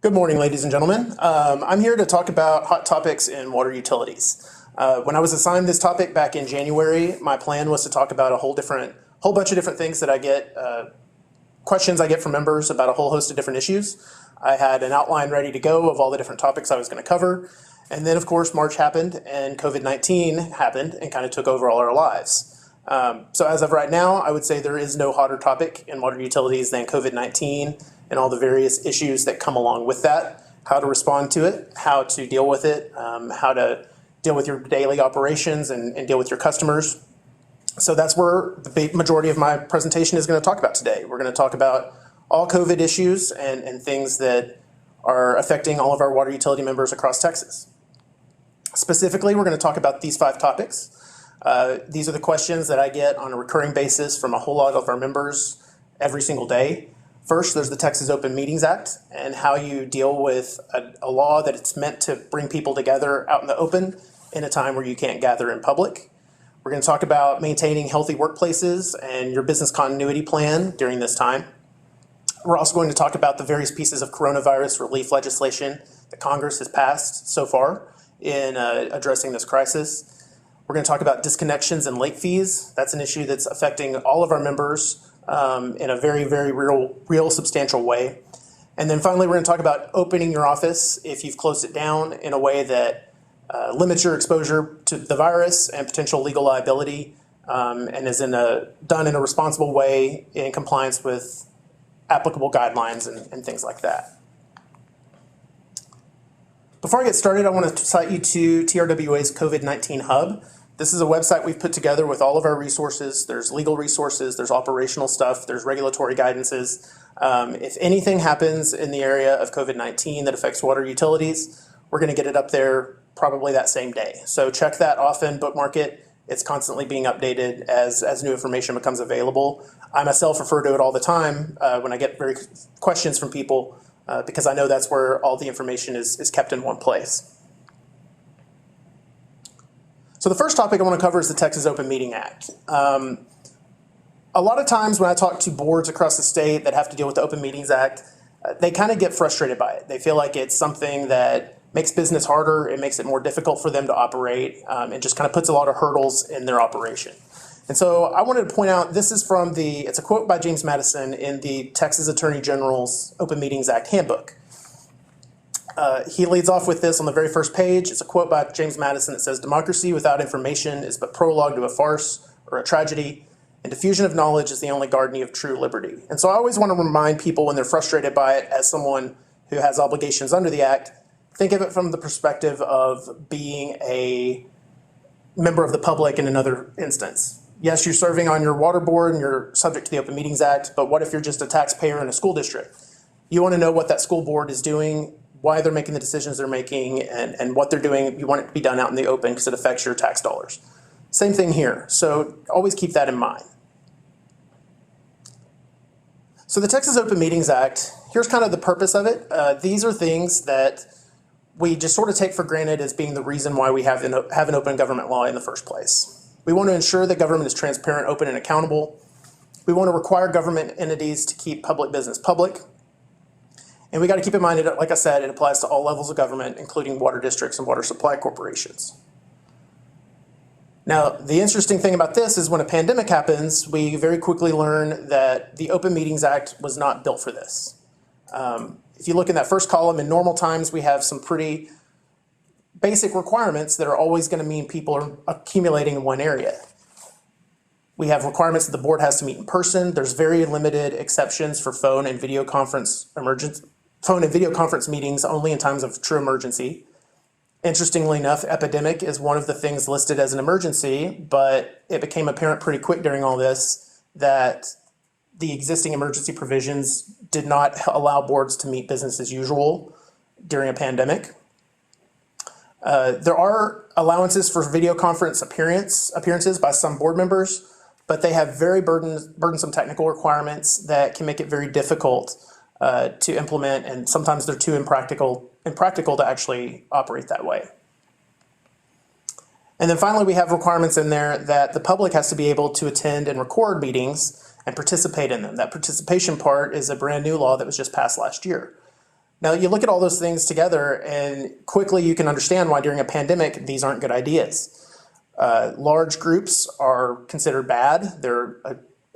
Good morning, ladies and gentlemen. I'm here to talk about hot topics in water utilities. When I was assigned this topic back in January, my plan was to talk about a whole bunch of different things that I get, questions I get from members about a whole host of different issues. I had an outline ready to go of all the different topics I was going to cover. And then, of course, March happened and COVID-19 happened and kind of took over all our lives. So as of right now, I would say there is no hotter topic in water utilities than COVID-19 and all the various issues that come along with that, how to respond to it, how to deal with it, how to deal with your daily operations and deal with your customers. So that's where the big majority of my presentation is going to talk about today. We're going to talk about all COVID issues and things that are affecting all of our water utility members across Texas. Specifically, we're going to talk about these 5 topics. These are the questions that I get on a recurring basis from a whole lot of our members every single day. First, there's the Texas Open Meetings Act and how you deal with a law that it's meant to bring people together out in the open in a time where you can't gather in public. We're going to talk about maintaining healthy workplaces and your business continuity plan during this time. We're also going to talk about the various pieces of coronavirus relief legislation that Congress has passed so far in addressing this crisis. We're going to talk about disconnections and late fees. That's an issue that's affecting all of our members in a very, very real, substantial way. And then finally, we're going to talk about opening your office if you've closed it down in a way that limits your exposure to the virus and potential legal liability and is done in a responsible way in compliance with applicable guidelines and things like that. Before I get started, I want to cite you to TRWA's COVID-19 Hub. This is a website we've put together with all of our resources. There's legal resources, there's operational stuff, there's regulatory guidances. If anything happens in the area of COVID-19 that affects water utilities, we're going to get it up there probably that same day. So check that often, bookmark it. It's constantly being updated as new information becomes available. I myself refer to it all the time when I get questions from people because I know that's where all the information is kept in one place. So the first topic I want to cover is the Texas Open Meeting Act. A lot of times when I talk to boards across the state that have to deal with the Open Meetings Act, they kind of get frustrated by it. They feel like it's something that makes business harder, it makes it more difficult for them to operate, and just kind of puts a lot of hurdles in their operation. And so I wanted to point out, this is from it's a quote by James Madison in the Texas Attorney General's Open Meetings Act handbook. He leads off with this on the very first page. It's a quote by James Madison that says, "Democracy without information is but prologue to a farce or a tragedy, and diffusion of knowledge is the only guardian of true liberty." And so I always want to remind people when they're frustrated by it, as someone who has obligations under the Act, think of it from the perspective of being a member of the public in another instance. Yes, you're serving on your water board and you're subject to the Open Meetings Act, but what if you're just a taxpayer in a school district? You want to know what that school board is doing, why they're making the decisions they're making, and what they're doing. You want it to be done out in the open because it affects your tax dollars. Same thing here, so always keep that in mind. So the Texas Open Meetings Act, here's kind of the purpose of it. These are things that we just sort of take for granted as being the reason why we have an open government law in the first place. We want to ensure that government is transparent, open, and accountable. We want to require government entities to keep public business public. And we got to keep in mind, like I said, it applies to all levels of government, including water districts and water supply corporations. Now, the interesting thing about this is when a pandemic happens, we very quickly learn that the Open Meetings Act was not built for this. If you look in that first column, in normal times, we have some pretty basic requirements that are always going to mean people are accumulating in one area. We have requirements that the board has to meet in person. There's very limited exceptions for phone and video conference meetings only in times of true emergency. Interestingly enough, epidemic is one of the things listed as an emergency, but it became apparent pretty quick during all this that the existing emergency provisions did not allow boards to meet business as usual during a pandemic. There are allowances for video conference appearances by some board members, but they have very burdensome technical requirements that can make it very difficult to implement, and sometimes they're too impractical to actually operate that way. And then finally, we have requirements in there that the public has to be able to attend and record meetings and participate in them. That participation part is a brand new law that was just passed last year. Now, you look at all those things together, and quickly you can understand why during a pandemic, these aren't good ideas. Large groups are considered bad. They're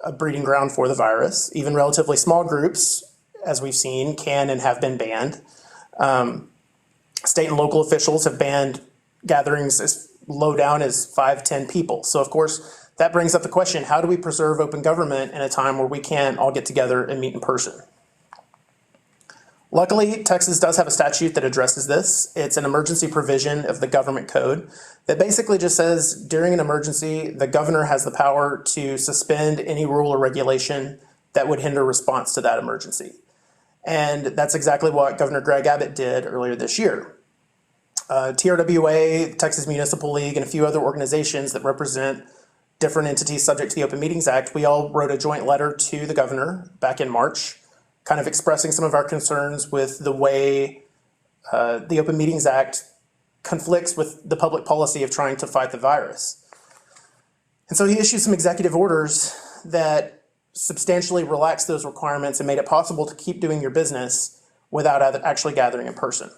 a breeding ground for the virus. Even relatively small groups, as we've seen, can and have been banned. State and local officials have banned gatherings as low down as 5-10 people. So of course, that brings up the question, how do we preserve open government in a time where we can't all get together and meet in person? Luckily, Texas does have a statute that addresses this. It's an emergency provision of the government code that basically just says during an emergency, the governor has the power to suspend any rule or regulation that would hinder response to that emergency. And that's exactly what Governor Greg Abbott did earlier this year. TRWA, Texas Municipal League, and a few other organizations that represent different entities subject to the Open Meetings Act, we all wrote a joint letter to the governor back in March, kind of expressing some of our concerns with the way the Open Meetings Act conflicts with the public policy of trying to fight the virus. And so he issued some executive orders that substantially relaxed those requirements and made it possible to keep doing your business without actually gathering in person.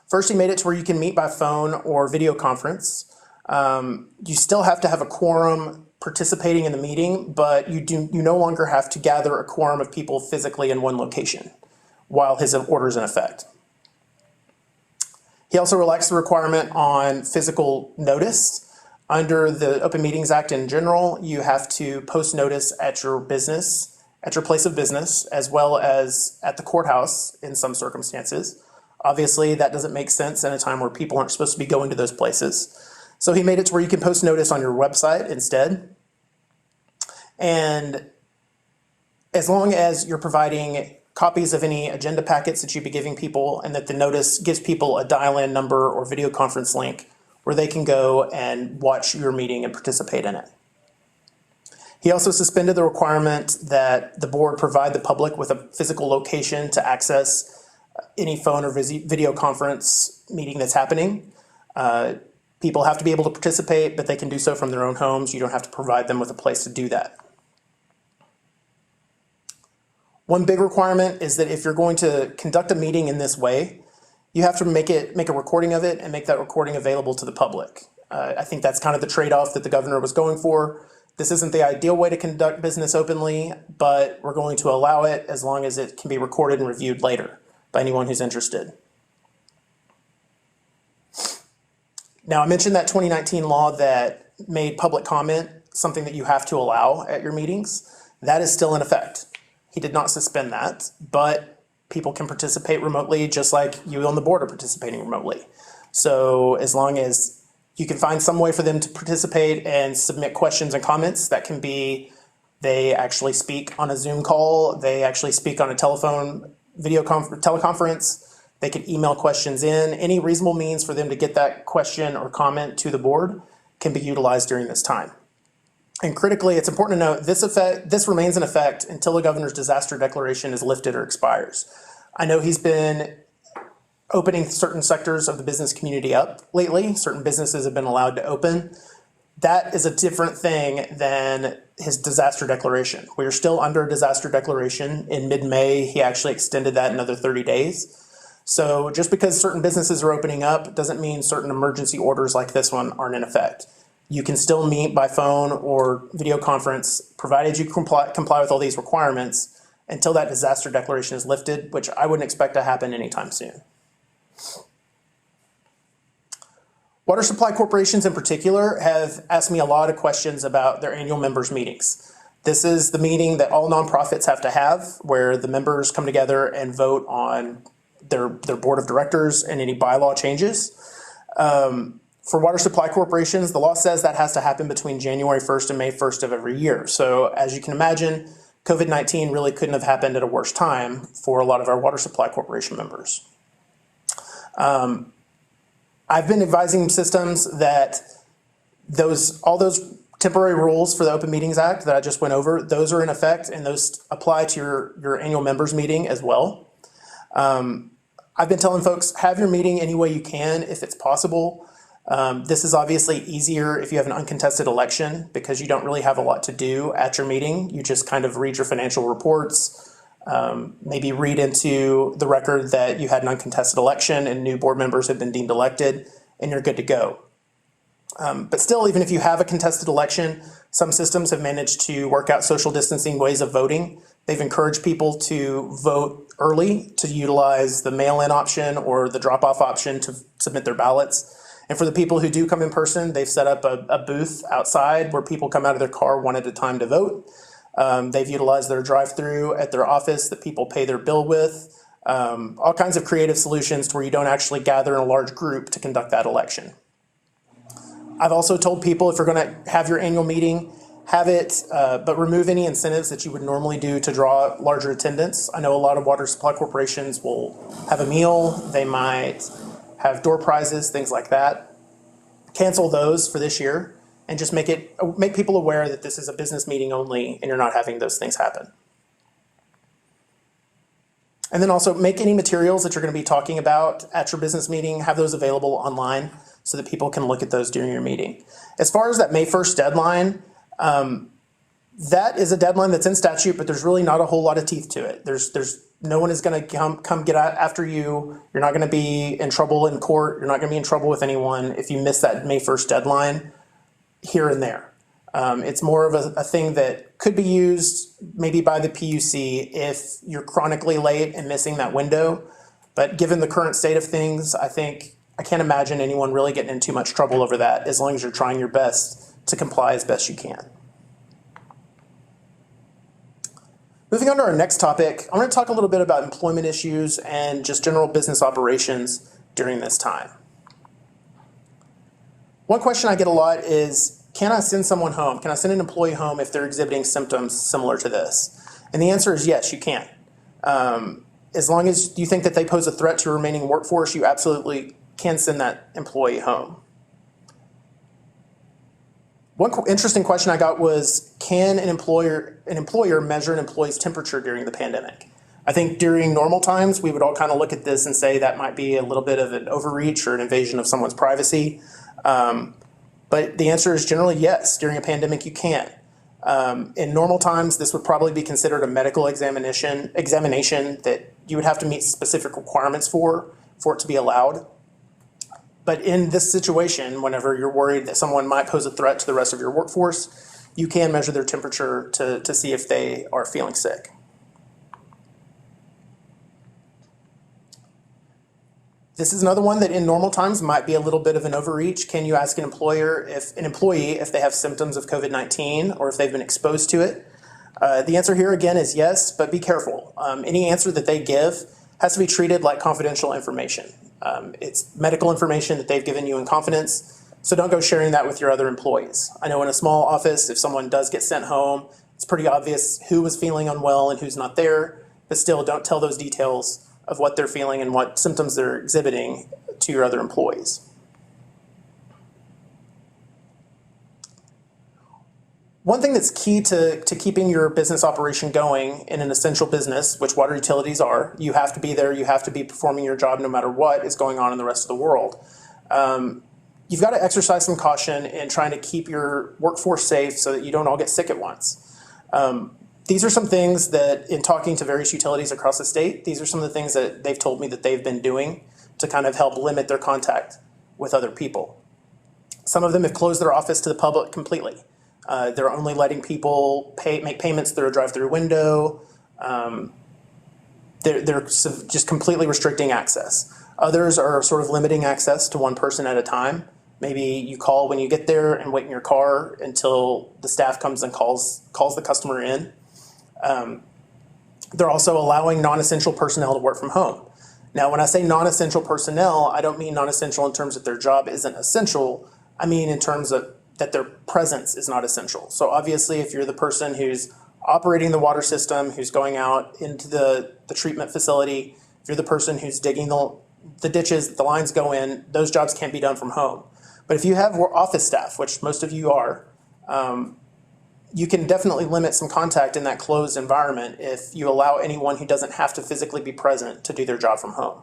First, he made it to where you can meet by phone or video conference. You still have to have a quorum participating in the meeting, but you no longer have to gather a quorum of people physically in one location while his order is in effect. He also relaxed the requirement on physical notice. Under the Open Meetings Act in general, you have to post notice at your business, at your place of business, as well as at the courthouse in some circumstances. Obviously, that doesn't make sense in a time where people aren't supposed to be going to those places. So he made it to where you can post notice on your website instead. And as long as you're providing copies of any agenda packets that you'd be giving people, and that the notice gives people a dial-in number or video conference link where they can go and watch your meeting and participate in it. He also suspended the requirement that the board provide the public with a physical location to access any phone or video conference meeting that's happening. People have to be able to participate, but they can do so from their own homes. You don't have to provide them with a place to do that. One big requirement is that if you're going to conduct a meeting in this way, you have to make a recording of it and make that recording available to the public. I think that's kind of the trade-off that the governor was going for. This isn't the ideal way to conduct business openly, but we're going to allow it as long as it can be recorded and reviewed later by anyone who's interested. Now, I mentioned that 2019 law that made public comment something that you have to allow at your meetings. That is still in effect. He did not suspend that, but people can participate remotely just like you on the board are participating remotely. So as long as you can find some way for them to participate and submit questions and comments, that can be they actually speak on a Zoom call, they actually speak on a telephone teleconference, they can email questions in. Any reasonable means for them to get that question or comment to the board can be utilized during this time. And critically, it's important to note this remains in effect until the governor's disaster declaration is lifted or expires. I know he's been opening certain sectors of the business community up lately. Certain businesses have been allowed to open. That is a different thing than his disaster declaration. We are still under a disaster declaration. In mid-May, he actually extended that another 30 days. So just because certain businesses are opening up doesn't mean certain emergency orders like this one aren't in effect. You can still meet by phone or video conference, provided you comply with all these requirements until that disaster declaration is lifted, which I wouldn't expect to happen anytime soon. Water supply corporations in particular have asked me a lot of questions about their annual members' meetings. This is the meeting that all nonprofits have to have, where the members come together and vote on their board of directors and any bylaw changes. For water supply corporations, the law says that has to happen between January 1st and May 1st of every year. So as you can imagine, COVID-19 really couldn't have happened at a worse time for a lot of our water supply corporation members. I've been advising systems that all those temporary rules for the Open Meetings Act that I just went over, those are in effect and those apply to your annual members meeting as well. I've been telling folks, have your meeting any way you can if it's possible. This is obviously easier if you have an uncontested election because you don't really have a lot to do at your meeting. You just kind of read your financial reports, Maybe read into the record that you had an uncontested election and new board members have been deemed elected, and you're good to go. But still, even if you have a contested election, some systems have managed to work out social distancing ways of voting. They've encouraged people to vote early, to utilize the mail-in option or the drop-off option to submit their ballots. And for the people who do come in person, they've set up a booth outside where people come out of their car one at a time to vote. They've utilized their drive-through at their office that people pay their bill with. All kinds of creative solutions to where you don't actually gather in a large group to conduct that election. I've also told people if you're going to have your annual meeting, have it, but remove any incentives that you would normally do to draw larger attendance. I know a lot of water supply corporations will have a meal. They might have door prizes, things like that. Cancel those for this year and just make people aware that this is a business meeting only and you're not having those things happen. And then also make any materials that you're going to be talking about at your business meeting, have those available online so that people can look at those during your meeting. As far as that May 1st deadline, that is a deadline that's in statute, but there's really not a whole lot of teeth to it. There's no one is going to come get after you. You're not going to be in trouble in court. You're not going to be in trouble with anyone if you miss that May 1st deadline here and there. It's more of a thing that could be used maybe by the PUC if you're chronically late and missing that window. But given the current state of things, I can't imagine anyone really getting in too much trouble over that as long as you're trying your best to comply as best you can. Moving on to our next topic, I'm going to talk a little bit about employment issues and just general business operations during this time. One question I get a lot is, can I send someone home? Can I send an employee home if they're exhibiting symptoms similar to this? And the answer is yes, you can. As long as you think that they pose a threat to your remaining workforce, you absolutely can send that employee home. One interesting question I got was, can an employer measure an employee's temperature during the pandemic? I think during normal times, we would all kind of look at this and say that might be a little bit of an overreach or an invasion of someone's privacy. But the answer is generally yes. During a pandemic, you can. In normal times, this would probably be considered a medical examination that you would have to meet specific requirements for it to be allowed. But in this situation, whenever you're worried that someone might pose a threat to the rest of your workforce, you can measure their temperature to see if they are feeling sick. This is another one that in normal times might be a little bit of an overreach. Can you ask an employee if they have symptoms of COVID-19 or if they've been exposed to it? The answer here again is yes, but be careful. Any answer that they give has to be treated like confidential information. It's medical information that they've given you in confidence, so don't go sharing that with your other employees. I know in a small office, if someone does get sent home, it's pretty obvious who was feeling unwell and who's not there, but still don't tell those details of what they're feeling and what symptoms they're exhibiting to your other employees. One thing that's key to keeping your business operation going in an essential business, which water utilities are, you have to be there, you have to be performing your job no matter what is going on in the rest of the world. You've got to exercise some caution in trying to keep your workforce safe so that you don't all get sick at once. These are some things that, in talking to various utilities across the state, these are some of the things that they've told me that they've been doing to kind of help limit their contact with other people. Some of them have closed their office to the public completely. They're only letting people make payments through a drive-through window. They're just completely restricting access. Others are sort of limiting access to one person at a time. Maybe you call when you get there and wait in your car until the staff comes and calls the customer in. They're also allowing non-essential personnel to work from home. Now, when I say non-essential personnel, I don't mean non-essential in terms that their job isn't essential. I mean in terms of that their presence is not essential. So obviously, if you're the person who's operating the water system, who's going out into the treatment facility, if you're the person who's digging the ditches that the lines go in, those jobs can't be done from home. But if you have office staff, which most of you are, you can definitely limit some contact in that closed environment if you allow anyone who doesn't have to physically be present to do their job from home.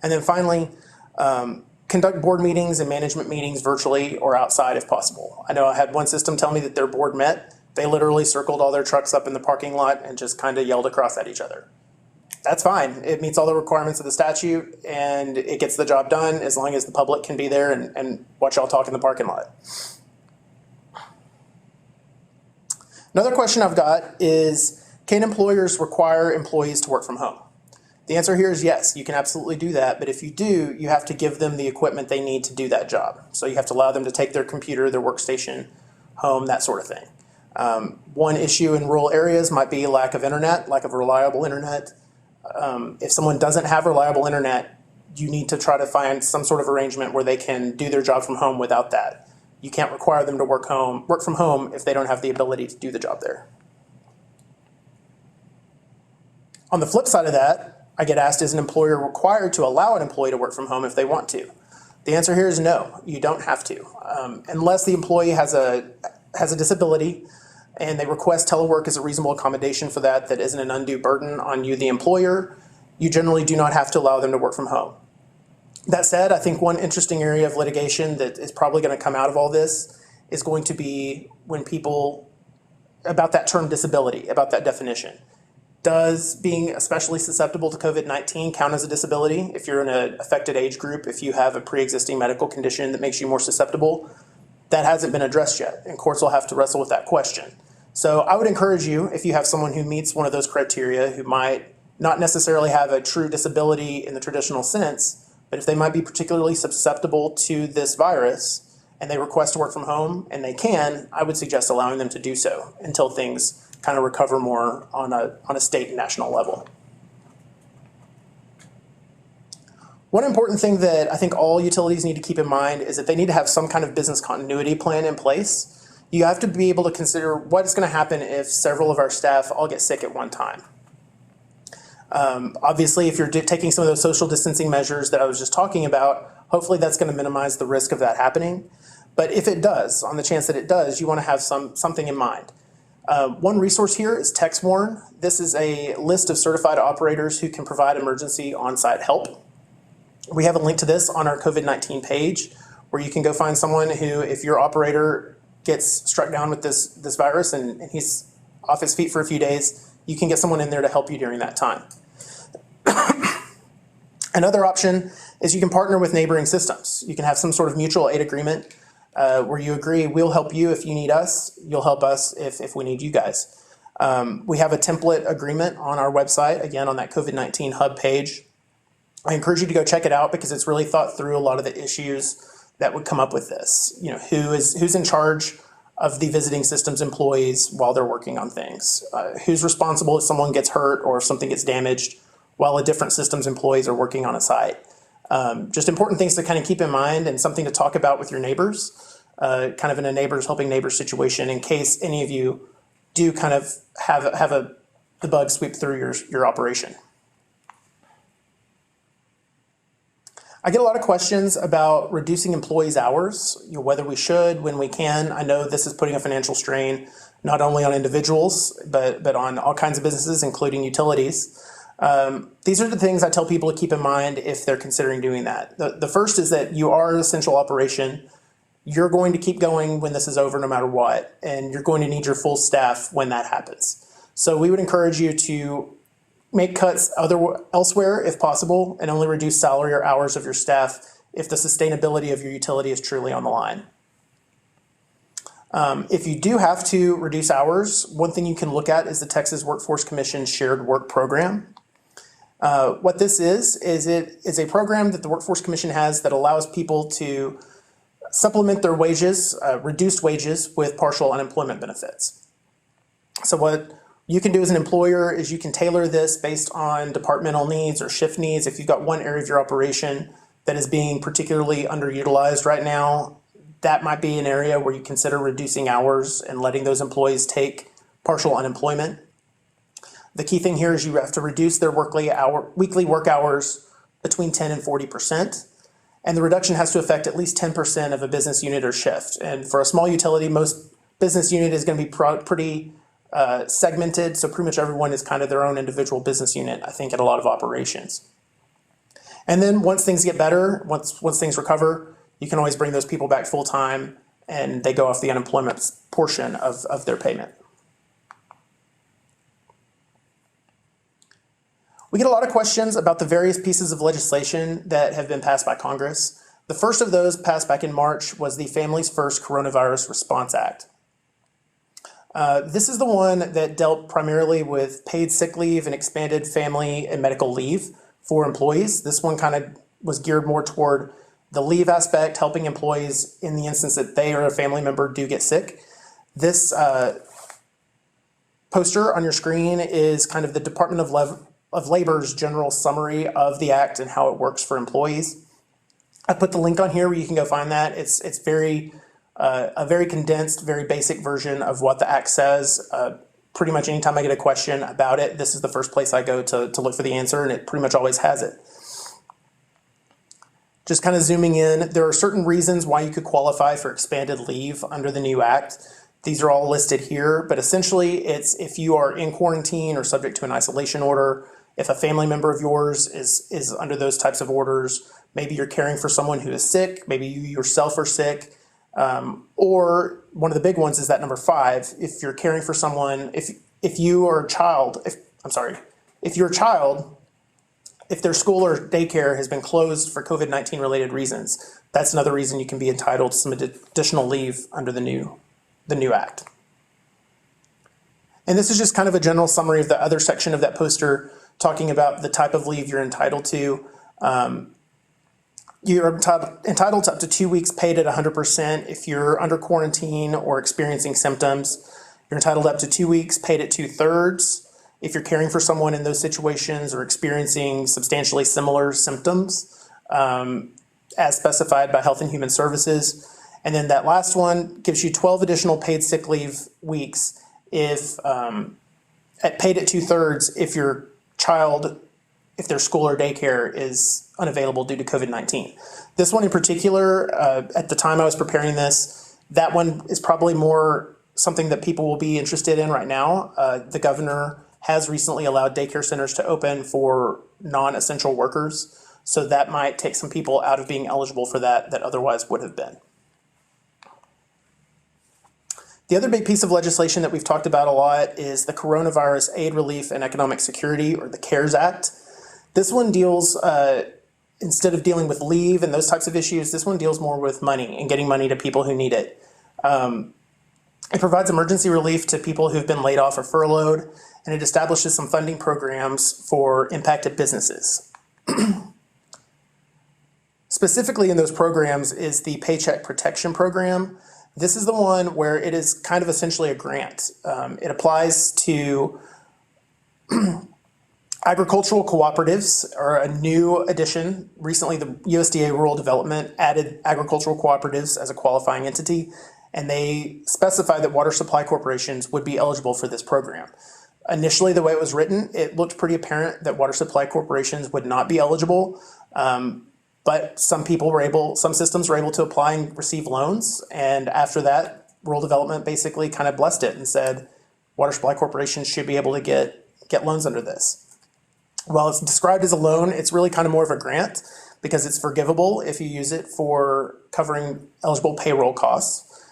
And then finally, conduct board meetings and management meetings virtually or outside if possible. I know I had one system tell me that their board met They literally circled all their trucks up in the parking lot and just kind of yelled across at each other. That's fine. It meets all the requirements of the statute, and it gets the job done as long as the public can be there and watch y'all talk in the parking lot. Another question I've got is, can employers require employees to work from home? The answer here is yes, you can absolutely do that, but if you do, you have to give them the equipment they need to do that job. So you have to allow them to take their computer, their workstation home, that sort of thing. One issue in rural areas might be lack of internet, lack of reliable internet. If someone doesn't have reliable internet, you need to try to find some sort of arrangement where they can do their job from home without that. You can't require them to work from home if they don't have the ability to do the job there. On the flip side of that, I get asked, is an employer required to allow an employee to work from home if they want to? The answer here is no, you don't have to. Unless the employee has a disability and they request telework as a reasonable accommodation for that isn't an undue burden on you, the employer, you generally do not have to allow them to work from home. That said, I think one interesting area of litigation that is probably going to come out of all this is going to be when people, about that term disability, about that definition. Does being especially susceptible to COVID-19 count as a disability? If you're in an affected age group, if you have a pre-existing medical condition that makes you more susceptible, that hasn't been addressed yet, and courts will have to wrestle with that question. So I would encourage you, if you have someone who meets one of those criteria, who might not necessarily have a true disability in the traditional sense, but if they might be particularly susceptible to this virus and they request to work from home and they can, I would suggest allowing them to do so until things kind of recover more on a state and national level. One important thing that I think all utilities need to keep in mind is that they need to have some kind of business continuity plan in place. You have to be able to consider what's going to happen if several of our staff all get sick at one time. Obviously, if you're taking some of those social distancing measures that I was just talking about, hopefully that's going to minimize the risk of that happening. But if it does, on the chance that it does, you want to have something in mind. One resource here is TextWarn. This is a list of certified operators who can provide emergency on-site help. We have a link to this on our COVID-19 page where you can go find someone who, if your operator gets struck down with this virus and he's off his feet for a few days, you can get someone in there to help you during that time. Another option is you can partner with neighboring systems. You can have some sort of mutual aid agreement where you agree, we'll help you if you need us, you'll help us if we need you guys. We have a template agreement on our website, again on that COVID-19 Hub page. I encourage you to go check it out because it's really thought through a lot of the issues that would come up with this. You know, who's in charge of the visiting systems employees while they're working on things? Who's responsible if someone gets hurt or if something gets damaged while a different systems employees are working on a site? Just important things to kind of keep in mind and something to talk about with your neighbors, kind of in a neighbors helping neighbors situation in case any of you do kind of have the bug sweep through your operation. I get a lot of questions about reducing employees' hours, whether we should, when we can. I know this is putting a financial strain not only on individuals, but on all kinds of businesses, including utilities. These are the things I tell people to keep in mind if they're considering doing that. The first is that you are an essential operation. You're going to keep going when this is over no matter what, and you're going to need your full staff when that happens. So we would encourage you to make cuts elsewhere if possible and only reduce salary or hours of your staff if the sustainability of your utility is truly on the line. If you do have to reduce hours, one thing you can look at is the Texas Workforce Commission Shared Work Program. What this is it is a program that the Workforce Commission has that allows people to supplement their wages, reduced wages, with partial unemployment benefits. So what you can do as an employer is you can tailor this based on departmental needs or shift needs. If you've got one area of your operation that is being particularly underutilized right now, that might be an area where you consider reducing hours and letting those employees take partial unemployment. The key thing here is you have to reduce their weekly work hours between 10 and 40%. And the reduction has to affect at least 10% of a business unit or shift. And for a small utility, most business unit is going to be pretty segmented, so pretty much everyone is kind of their own individual business unit, I think, at a lot of operations. And then once things get better, once things recover, you can always bring those people back full-time and they go off the unemployment portion of their payment. We get a lot of questions about the various pieces of legislation that have been passed by Congress. The first of those passed back in March was the Families First Coronavirus Response Act. This is the one that dealt primarily with paid sick leave and expanded family and medical leave for employees. This one kind of was geared more toward the leave aspect, helping employees in the instance that they or a family member do get sick. This poster on your screen is kind of the Department of Labor's general summary of the act and how it works for employees. I put the link on here where you can go find that. It's a very condensed, very basic version of what the act says. Pretty much anytime I get a question about it, this is the first place I go to look for the answer, and it pretty much always has it. Just kind of zooming in, there are certain reasons why you could qualify for expanded leave under the new act. These are all listed here, but essentially it's if you are in quarantine or subject to an isolation order, if a family member of yours is under those types of orders, maybe you're caring for someone who is sick, maybe you yourself are sick, or one of the big ones is that number 5, if you're caring for someone, if you're a child, if their school or daycare has been closed for COVID-19 related reasons, that's another reason you can be entitled to some additional leave under the new act. And this is just kind of a general summary of the other section of that poster talking about the type of leave you're entitled to. You're entitled to up to 2 weeks paid at 100% if you're under quarantine or experiencing symptoms. You're entitled up to 2 weeks paid at 2/3 if you're caring for someone in those situations or experiencing substantially similar symptoms as specified by Health and Human Services. And then that last one gives you 12 additional paid sick leave weeks if paid at 2/3 if your child, if their school or daycare is unavailable due to COVID-19. This one in particular, at the time I was preparing this, that one is probably more something that people will be interested in right now. The governor has recently allowed daycare centers to open for non-essential workers, so that might take some people out of being eligible for that otherwise would have been. The other big piece of legislation that we've talked about a lot is the Coronavirus Aid, Relief, and Economic Security, or the CARES Act. This one deals, instead of dealing with leave and those types of issues, this one deals more with money and getting money to people who need it. It provides emergency relief to people who've been laid off or furloughed, and it establishes some funding programs for impacted businesses. Specifically in those programs is the Paycheck Protection Program. This is the one where it is kind of essentially a grant. It applies to agricultural cooperatives, are a new addition. Recently, the USDA Rural Development added agricultural cooperatives as a qualifying entity, and they specified that water supply corporations would be eligible for this program. Initially, the way it was written, it looked pretty apparent that water supply corporations would not be eligible, but some systems were able to apply and receive loans, and after that, Rural Development basically kind of blessed it and said, water supply corporations should be able to get loans under this. While it's described as a loan, it's really kind of more of a grant because it's forgivable if you use it for covering eligible payroll costs.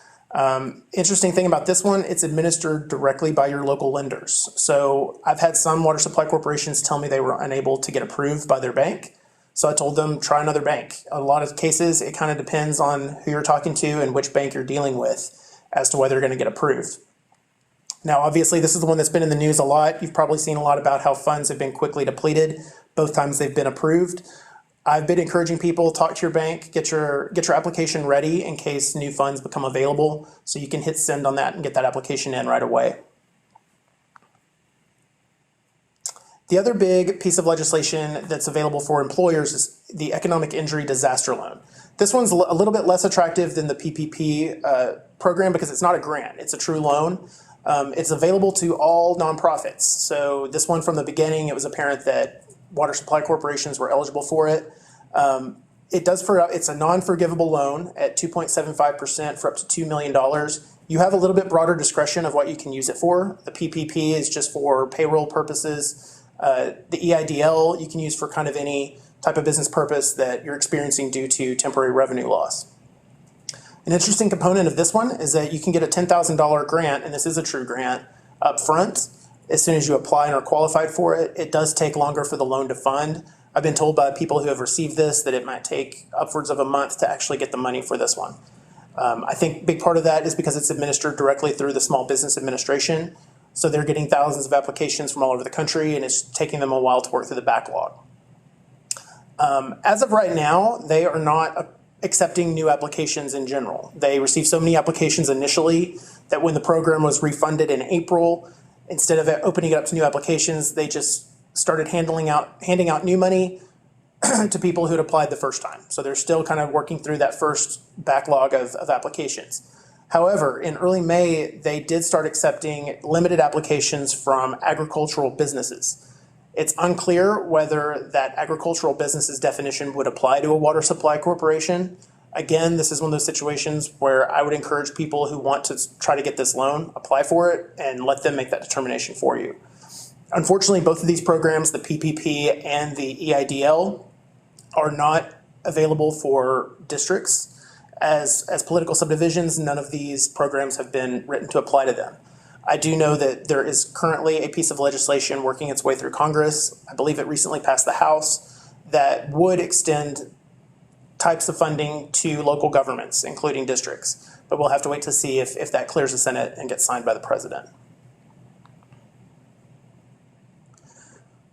Interesting thing about this one, it's administered directly by your local lenders. So I've had some water supply corporations tell me they were unable to get approved by their bank. So I told them, try another bank. A lot of cases, it kind of depends on who you're talking to and which bank you're dealing with as to whether you're going to get approved. Now, obviously, this is the one that's been in the news a lot. You've probably seen a lot about how funds have been quickly depleted both times they've been approved. I've been encouraging people, talk to your bank, get your application ready in case new funds become available, so you can hit send on that and get that application in right away. The other big piece of legislation that's available for employers is the Economic Injury Disaster Loan. This one's a little bit less attractive than the PPP program because it's not a grant, it's a true loan. It's available to all nonprofits. So this one from the beginning, it was apparent that water supply corporations were eligible for it. It's a non-forgivable loan at 2.75% for up to $2 million. You have a little bit broader discretion of what you can use it for. The PPP is just for payroll purposes. The EIDL you can use for kind of any type of business purpose that you're experiencing due to temporary revenue loss. An interesting component of this one is that you can get a $10,000 grant, and this is a true grant, up front. as soon as you apply and are qualified for it. It does take longer for the loan to fund. I've been told by people who have received this that it might take upwards of a month to actually get the money for this one. I think a big part of that is because it's administered directly through the Small Business Administration. So they're getting thousands of applications from all over the country, and it's taking them a while to work through the backlog. As of right now, they are not accepting new applications in general. They received so many applications initially that when the program was refunded in April, instead of opening it up to new applications, they just started handing out new money to people who'd applied the first time. So they're still kind of working through that first backlog of applications. However, in early May, they did start accepting limited applications from agricultural businesses. It's unclear whether that agricultural business's definition would apply to a water supply corporation. Again, this is one of those situations where I would encourage people who want to try to get this loan, apply for it, and let them make that determination for you. Unfortunately, both of these programs, the PPP and the EIDL, are not available for districts. As political subdivisions, none of these programs have been written to apply to them. I do know that there is currently a piece of legislation working its way through Congress. I believe it recently passed the House that would extend types of funding to local governments, including districts. But we'll have to wait to see if that clears the Senate and gets signed by the president.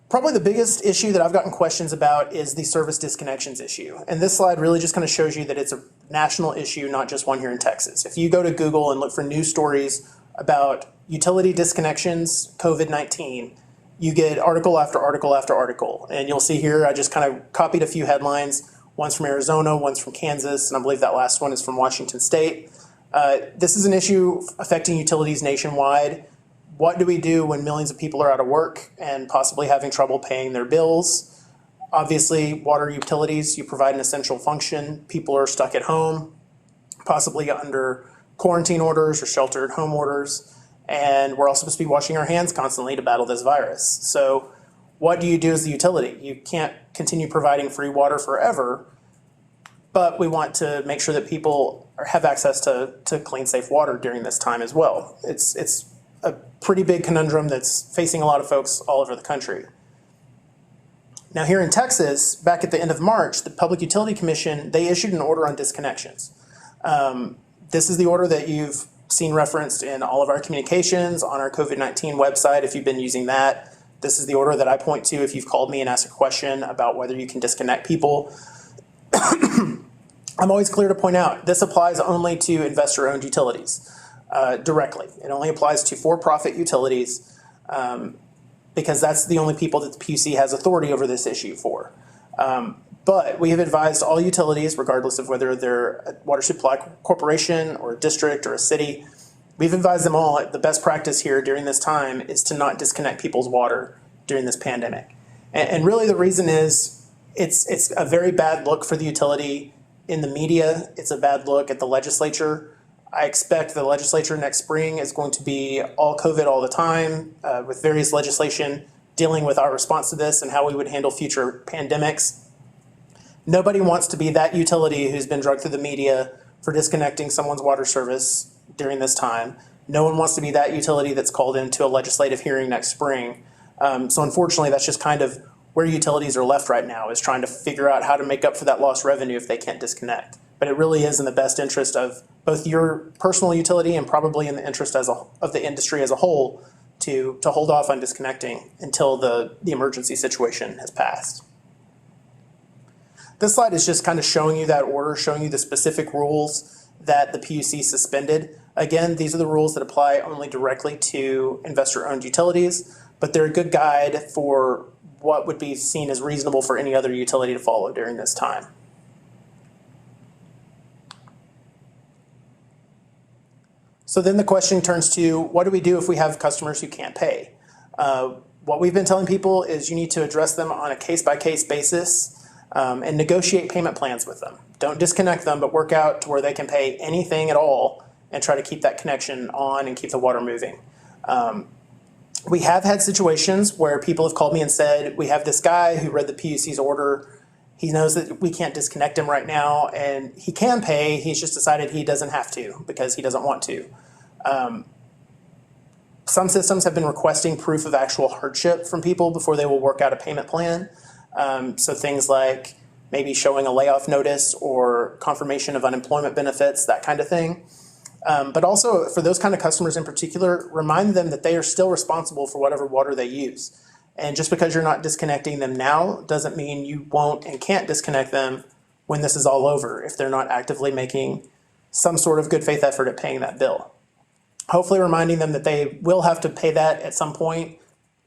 Probably the biggest issue that I've gotten questions about is the service disconnections issue. And this slide really just kind of shows you that it's a national issue, not just one here in Texas. If you go to Google and look for news stories about utility disconnections, COVID-19, you get article after article after article. And you'll see here, I just kind of copied a few headlines. One's from Arizona, one's from Kansas, and I believe that last one is from Washington State. This is an issue affecting utilities nationwide. What do we do when millions of people are out of work and possibly having trouble paying their bills? Obviously, water utilities, you provide an essential function. People are stuck at home, possibly under quarantine orders or sheltered home orders, and we're all supposed to be washing our hands constantly to battle this virus. So what do you do as the utility? You can't continue providing free water forever, but we want to make sure that people have access to clean, safe water during this time as well. It's a pretty big conundrum that's facing a lot of folks all over the country. Now here in Texas, back at the end of March, the Public Utility Commission, they issued an order on disconnections. This is the order that you've seen referenced in all of our communications on our COVID-19 website if you've been using that. This is the order that I point to if you've called me and asked a question about whether you can disconnect people. I'm always clear to point out, this applies only to investor-owned utilities. Directly. It only applies to for-profit utilities because that's the only people that the PUC has authority over this issue for. But we have advised all utilities, regardless of whether they're a water supply corporation or a district or a city, we've advised them all the best practice here during this time is to not disconnect people's water during this pandemic. And really the reason is it's a very bad look for the utility in the media. It's a bad look at the legislature. I expect the legislature next spring is going to be all COVID all the time with various legislation dealing with our response to this and how we would handle future pandemics. Nobody wants to be that utility who's been drugged through the media for disconnecting someone's water service during this time. No one wants to be that utility that's called into a legislative hearing next spring. So unfortunately, that's just kind of where utilities are left right now, is trying to figure out how to make up for that lost revenue if they can't disconnect. But it really is in the best interest of both your personal utility and probably in the interest of the industry as a whole to hold off on disconnecting until the emergency situation has passed. This slide is just kind of showing you that order, showing you the specific rules that the PUC suspended. Again, these are the rules that apply only directly to investor-owned utilities, but they're a good guide for what would be seen as reasonable for any other utility to follow during this time. So then the question turns to, what do we do if we have customers who can't pay? What we've been telling people is you need to address them on a case-by-case basis and negotiate payment plans with them. Don't disconnect them, but work out to where they can pay anything at all and try to keep that connection on and keep the water moving. We have had situations where people have called me and said, we have this guy who read the PUC's order. He knows that we can't disconnect him right now, and he can pay. He's just decided he doesn't have to because he doesn't want to. Some systems have been requesting proof of actual hardship from people before they will work out a payment plan. So things like maybe showing a layoff notice or confirmation of unemployment benefits, that kind of thing. But also for those kind of customers in particular, remind them that they are still responsible for whatever water they use. And just because you're not disconnecting them now doesn't mean you won't and can't disconnect them when this is all over, if they're not actively making some sort of good faith effort at paying that bill. Hopefully reminding them that they will have to pay that at some point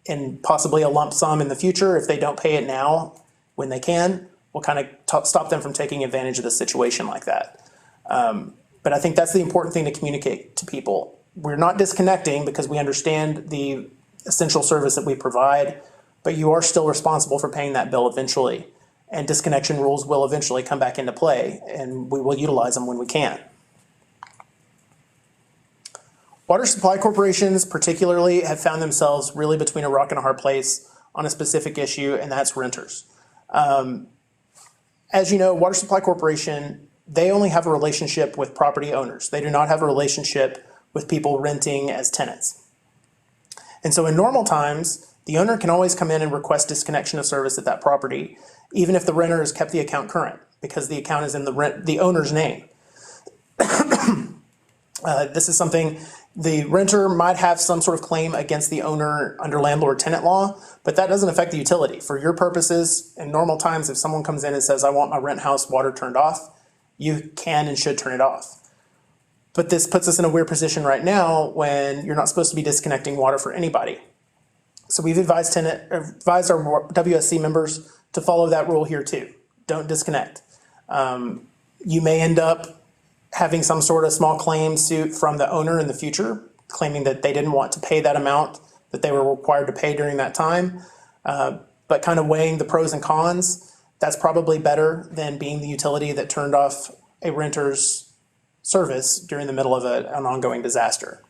and possibly a lump sum in the future. If they don't pay it now when they can, will kind of stop them from taking advantage of the situation like that. But I think that's the important thing to communicate to people. We're not disconnecting because we understand the essential service that we provide, but you are still responsible for paying that bill eventually. And disconnection rules will eventually come back into play, and we will utilize them when we can. Water supply corporations particularly have found themselves really between a rock and a hard place on a specific issue, and that's renters. As you know, Water Supply Corporation, they only have a relationship with property owners. They do not have a relationship with people renting as tenants. And so in normal times, the owner can always come in and request disconnection of service at that property, even if the renter has kept the account current, because the account is in the owner's name. This is something the renter might have some sort of claim against the owner under landlord-tenant law, but that doesn't affect the utility. For your purposes, in normal times, if someone comes in and says, I want my rent house water turned off, you can and should turn it off. But this puts us in a weird position right now when you're not supposed to be disconnecting water for anybody. So we've advised our WSC members to follow that rule here too. Don't disconnect. You may end up having some sort of small claim suit from the owner in the future, claiming that they didn't want to pay that amount that they were required to pay during that time. But kind of weighing the pros and cons, that's probably better than being the utility that turned off a renter's service during the middle of an ongoing disaster.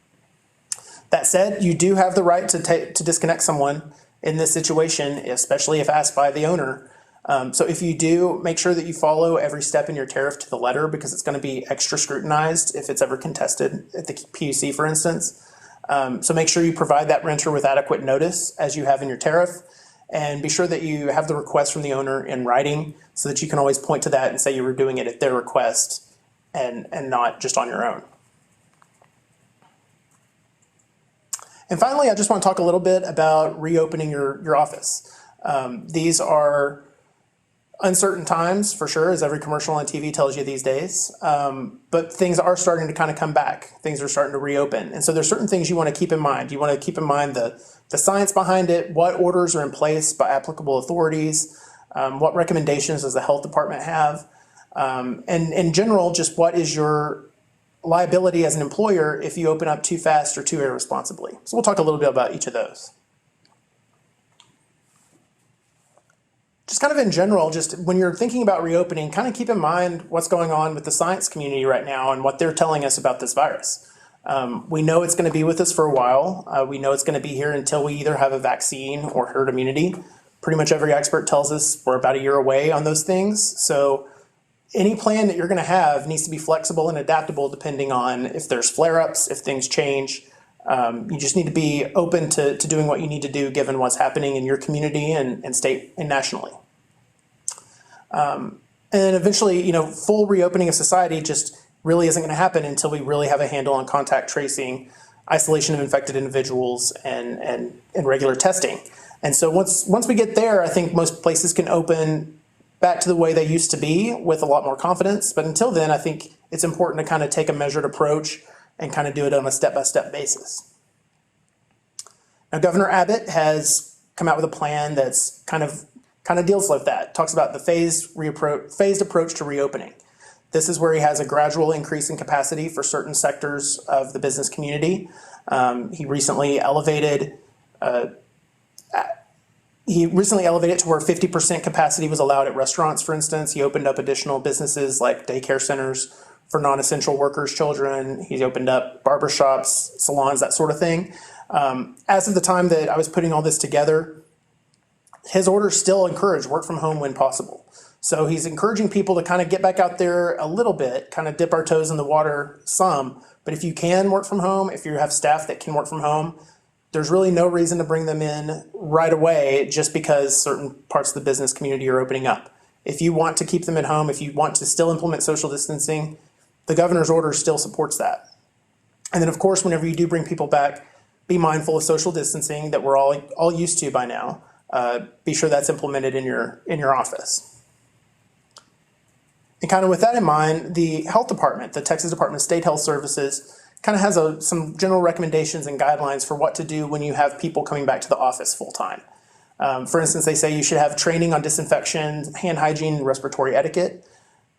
That said, you do have the right to disconnect someone in this situation, especially if asked by the owner. So if you do, make sure that you follow every step in your tariff to the letter, because it's going to be extra scrutinized if it's ever contested at the PUC, for instance. So make sure you provide that renter with adequate notice as you have in your tariff, and be sure that you have the request from the owner in writing so that you can always point to that and say you were doing it at their request and not just on your own. And finally, I just want to talk a little bit about reopening your office. These are uncertain times, for sure, as every commercial on TV tells you these days. But things are starting to kind of come back. Things are starting to reopen. And so there's certain things you want to keep in mind. You want to keep in mind the science behind it, what orders are in place by applicable authorities, what recommendations does the health department have, and in general, just what is your liability as an employer if you open up too fast or too irresponsibly. So we'll talk a little bit about each of those. Just kind of in general, just when you're thinking about reopening, kind of keep in mind what's going on with the science community right now and what they're telling us about this virus. We know it's going to be with us for a while. We know it's going to be here until we either have a vaccine or herd immunity. Pretty much every expert tells us we're about a year away on those things. So any plan that you're going to have needs to be flexible and adaptable depending on if there's flare-ups, if things change. You just need to be open to doing what you need to do given what's happening in your community and state and nationally. And then eventually, full reopening of society just really isn't going to happen until we really have a handle on contact tracing, isolation of infected individuals, and regular testing. And so once we get there, I think most places can open back to the way they used to be with a lot more confidence. But until then, I think it's important to kind of take a measured approach and kind of do it on a step-by-step basis. Now, Governor Abbott has come out with a plan that's kind of deals with that. Talks about the phased approach to reopening. This is where he has a gradual increase in capacity for certain sectors of the business community. He recently elevated it to where 50% capacity was allowed at restaurants, for instance. He opened up additional businesses like daycare centers for non-essential workers' children. He's opened up barbershops, salons, that sort of thing. As of the time that I was putting all this together, his orders still encourage work from home when possible. So he's encouraging people to kind of get back out there a little bit, kind of dip our toes in the water some. But if you can work from home, if you have staff that can work from home, there's really no reason to bring them in right away just because certain parts of the business community are opening up. If you want to keep them at home, if you want to still implement social distancing, the governor's order still supports that. And then, of course, whenever you do bring people back, be mindful of social distancing that we're all used to by now. Be sure that's implemented in your office. And kind of with that in mind, the health department, the Texas Department of State Health Services, kind of has some general recommendations and guidelines for what to do when you have people coming back to the office full time. For instance, they say you should have training on disinfection, hand hygiene, and respiratory etiquette,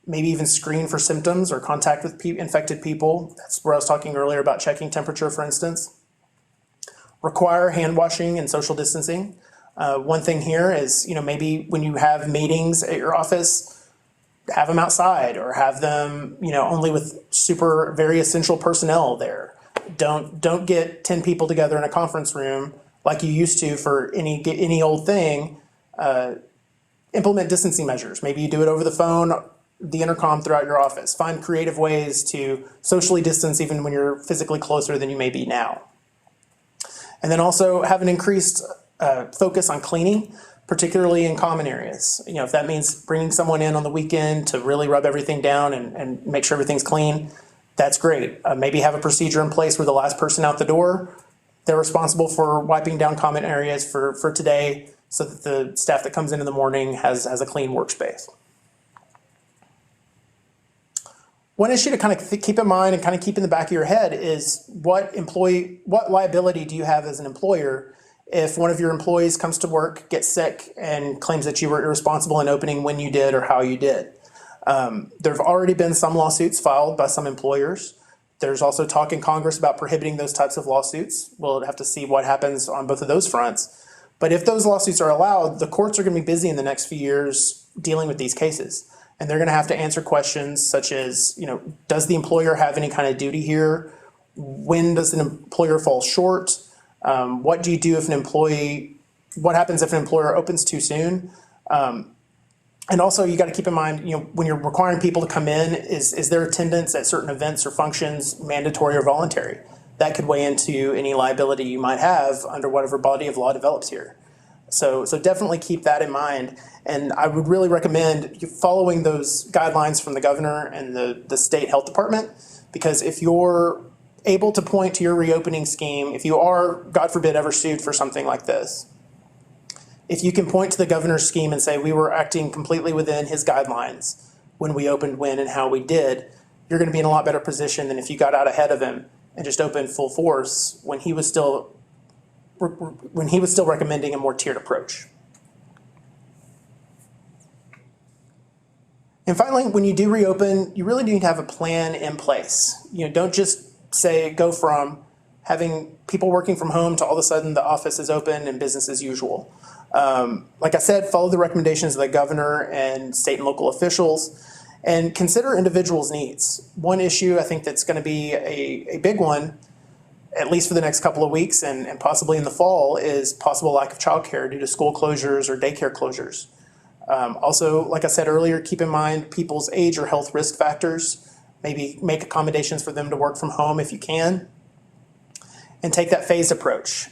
maybe even screen for symptoms or contact with infected people. That's where I was talking earlier about checking temperature, for instance. Require hand washing and social distancing. One thing here is, maybe when you have meetings at your office, have them outside or have them, only with very essential personnel there. Don't get 10 people together in a conference room like you used to for any old thing. Implement distancing measures. Maybe you do it over the phone, the intercom throughout your office. Find creative ways to socially distance even when you're physically closer than you may be now. And then also have an increased focus on cleaning, particularly in common areas. If that means bringing someone in on the weekend to really rub everything down and make sure everything's clean, that's great. Maybe have a procedure in place where the last person out the door, they're responsible for wiping down common areas for today so that the staff that comes in the morning has a clean workspace. One issue to kind of keep in mind and kind of keep in the back of your head is what liability do you have as an employer if one of your employees comes to work, gets sick, and claims that you were irresponsible in opening when you did or how you did. There have already been some lawsuits filed by some employers. There's also talk in Congress about prohibiting those types of lawsuits. We'll have to see what happens on both of those fronts. But if those lawsuits are allowed, the courts are going to be busy in the next few years dealing with these cases. And they're going to have to answer questions such as, does the employer have any kind of duty here? When does an employer fall short? What do you do if what happens if an employer opens too soon? And also you got to keep in mind, when you're requiring people to come in, is their attendance at certain events or functions mandatory or voluntary? That could weigh into any liability you might have under whatever body of law develops here. So definitely keep that in mind. And I would really recommend you following those guidelines from the governor and the state health department, because if you're able to point to your reopening scheme, if you are, God forbid, ever sued for something like this, if you can point to the governor's scheme and say we were acting completely within his guidelines when we opened when and how we did, you're going to be in a lot better position than if you got out ahead of him and just opened full force when he was still recommending a more tiered approach. And finally, when you do reopen, you really need to have a plan in place. Don't just go from having people working from home to all of a sudden the office is open and business as usual. Like I said, follow the recommendations of the governor and state and local officials and consider individuals' needs. One issue I think that's going to be a big one, at least for the next couple of weeks and possibly in the fall, is possible lack of childcare due to school closures or daycare closures. Also, like I said earlier, keep in mind people's age or health risk factors. Maybe make accommodations for them to work from home if you can. And take that phased approach.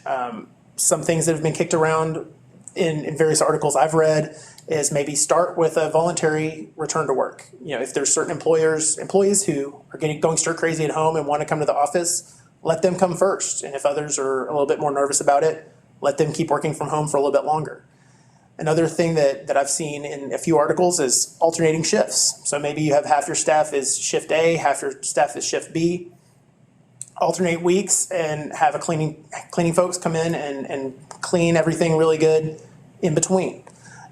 Some things that have been kicked around in various articles I've read is maybe start with a voluntary return to work. If there's certain employees who are going stir crazy at home and want to come to the office, let them come first. And if others are a little bit more nervous about it, let them keep working from home for a little bit longer. Another thing that I've seen in a few articles is alternating shifts. So maybe you have half your staff is shift A, half your staff is shift B. Alternate weeks and have a cleaning folks come in and clean everything really good in between.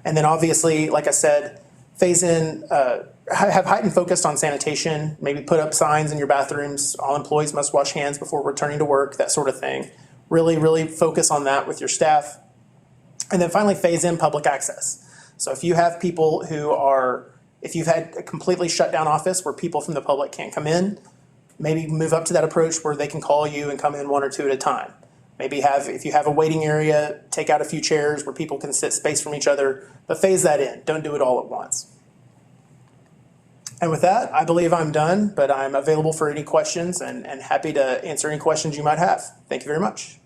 And then obviously, like I said, phase in, have heightened focus on sanitation, maybe put up signs in your bathrooms, all employees must wash hands before returning to work, that sort of thing. Really, really focus on that with your staff. And then finally, phase in public access. So if you have people if you've had a completely shut down office where people from the public can't come in, maybe move up to that approach where they can call you and come in one or two at a time. Maybe if you have a waiting area, take out a few chairs where people can sit spaced from each other, but phase that in. Don't do it all at once. And with that, I believe I'm done, but I'm available for any questions and happy to answer any questions you might have. Thank you very much.